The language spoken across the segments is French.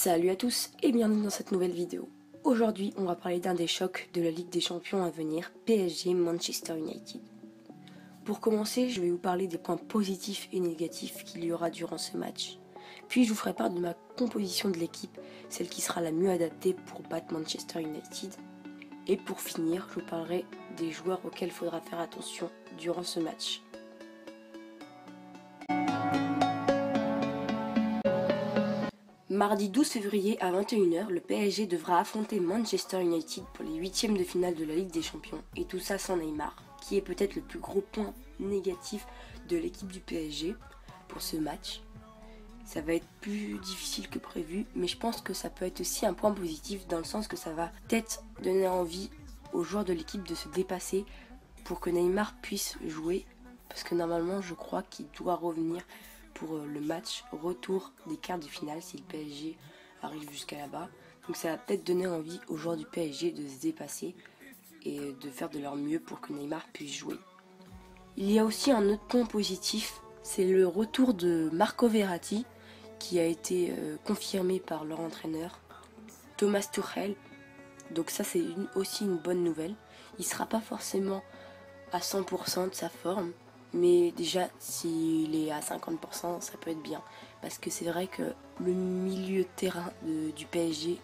Salut à tous et bienvenue dans cette nouvelle vidéo. Aujourd'hui, on va parler d'un des chocs de la Ligue des Champions à venir, PSG Manchester United. Pour commencer, je vais vous parler des points positifs et négatifs qu'il y aura durant ce match. Puis je vous ferai part de ma composition de l'équipe, celle qui sera la mieux adaptée pour battre Manchester United. Et pour finir, je vous parlerai des joueurs auxquels il faudra faire attention durant ce match. Mardi 12 février à 21h, le PSG devra affronter Manchester United pour les huitièmes de finale de la Ligue des Champions. Et tout ça sans Neymar, qui est peut-être le plus gros point négatif de l'équipe du PSG pour ce match. Ça va être plus difficile que prévu, mais je pense que ça peut être aussi un point positif dans le sens que ça va peut-être donner envie aux joueurs de l'équipe de se dépasser pour que Neymar puisse jouer. Parce que normalement, je crois qu'il doit revenir pour le match retour des quarts de finale si le PSG arrive jusqu'à là-bas. Donc ça va peut-être donner envie aux joueurs du PSG de se dépasser et de faire de leur mieux pour que Neymar puisse jouer. Il y a aussi un autre point positif, c'est le retour de Marco Verratti qui a été confirmé par leur entraîneur Thomas Tuchel. Donc ça c'est aussi une bonne nouvelle. Il ne sera pas forcément à 100% de sa forme, mais déjà s'il est à 50% ça peut être bien, parce que c'est vrai que le milieu de terrain du PSG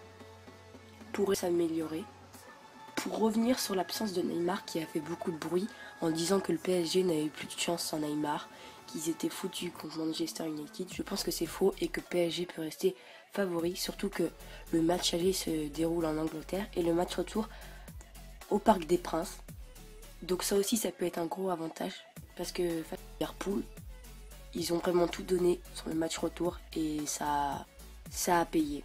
pourrait s'améliorer. Pour revenir sur l'absence de Neymar qui a fait beaucoup de bruit en disant que le PSG n'avait plus de chance sans Neymar, qu'ils étaient foutus contre Manchester United, je pense que c'est faux et que PSG peut rester favori, surtout que le match aller se déroule en Angleterre et le match retour au Parc des Princes. Donc ça aussi ça peut être un gros avantage, parce que Liverpool, ils ont vraiment tout donné sur le match retour et ça a payé.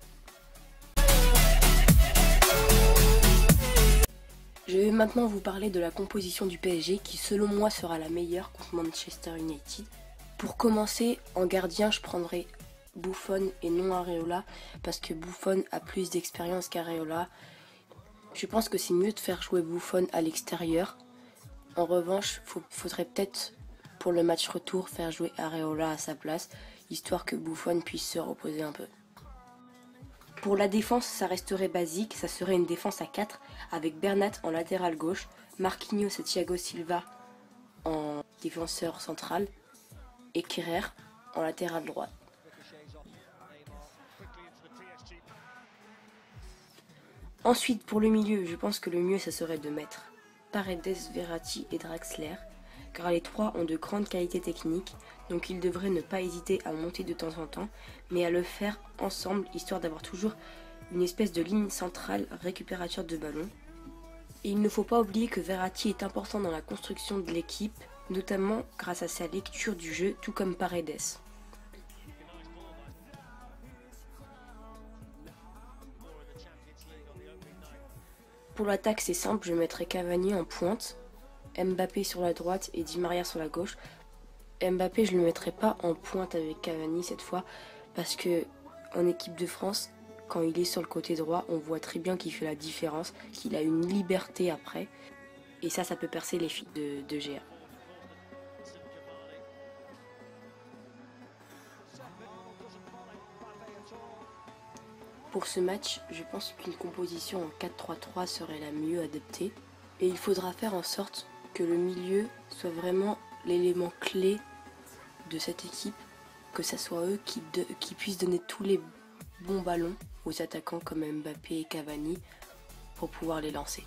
Je vais maintenant vous parler de la composition du PSG qui selon moi sera la meilleure contre Manchester United. Pour commencer, en gardien je prendrai Buffon et non Areola, parce que Buffon a plus d'expérience qu'Areola. Je pense que c'est mieux de faire jouer Buffon à l'extérieur. En revanche, faudrait peut-être pour le match retour faire jouer Areola à sa place, histoire que Buffon puisse se reposer un peu. Pour la défense, ça resterait basique, ça serait une défense à 4 avec Bernat en latéral gauche, Marquinhos et Thiago Silva en défenseur central et Kerrer en latéral droit. Ensuite, pour le milieu, je pense que le mieux ça serait de mettre Paredes, Verratti et Draxler, car les trois ont de grandes qualités techniques, donc ils devraient ne pas hésiter à monter de temps en temps, mais à le faire ensemble, histoire d'avoir toujours une espèce de ligne centrale récupérateur de ballon. Et il ne faut pas oublier que Verratti est important dans la construction de l'équipe, notamment grâce à sa lecture du jeu, tout comme Paredes. Pour l'attaque, c'est simple, je mettrai Cavani en pointe, Mbappé sur la droite et Di Maria sur la gauche. Mbappé, je ne le mettrai pas en pointe avec Cavani cette fois, parce que en équipe de France, quand il est sur le côté droit, on voit très bien qu'il fait la différence, qu'il a une liberté après, et ça peut percer les filles de GA. Pour ce match, je pense qu'une composition en 4-3-3 serait la mieux adaptée. Et il faudra faire en sorte que le milieu soit vraiment l'élément clé de cette équipe. Que ce soit eux qui puissent donner tous les bons ballons aux attaquants comme Mbappé et Cavani pour pouvoir les lancer.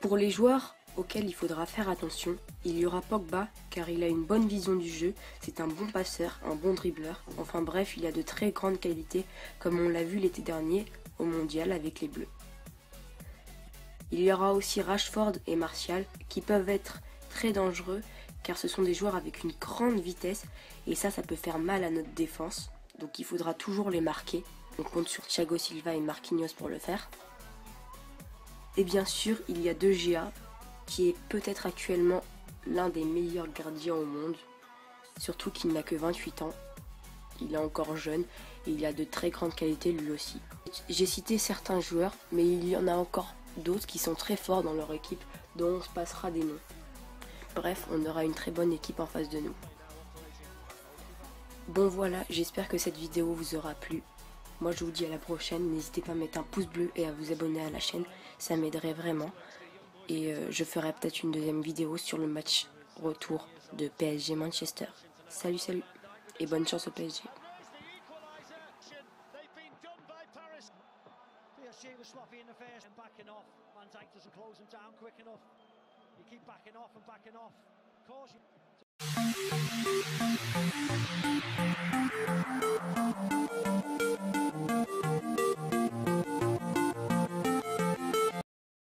Pour les joueurs auquel il faudra faire attention, il y aura Pogba car il a une bonne vision du jeu, c'est un bon passeur, un bon dribbleur, enfin bref il a de très grandes qualités comme on l'a vu l'été dernier au mondial avec les Bleus. Il y aura aussi Rashford et Martial qui peuvent être très dangereux car ce sont des joueurs avec une grande vitesse et ça peut faire mal à notre défense, donc il faudra toujours les marquer. On compte sur Thiago Silva et Marquinhos pour le faire. Et bien sûr il y a De Gea qui est peut-être actuellement l'un des meilleurs gardiens au monde, surtout qu'il n'a que 28 ans, il est encore jeune et il a de très grandes qualités lui aussi. J'ai cité certains joueurs, mais il y en a encore d'autres qui sont très forts dans leur équipe, dont on se passera des noms. Bref, on aura une très bonne équipe en face de nous. Bon voilà, j'espère que cette vidéo vous aura plu. Moi je vous dis à la prochaine, n'hésitez pas à mettre un pouce bleu et à vous abonner à la chaîne, ça m'aiderait vraiment. Et je ferai peut-être une deuxième vidéo sur le match retour de PSG Manchester. Salut salut et bonne chance au PSG. PSG was sloppy in the first and backing off. Van Dijk doesn't close him down quick enough. You keep backing off and backing off. Of course.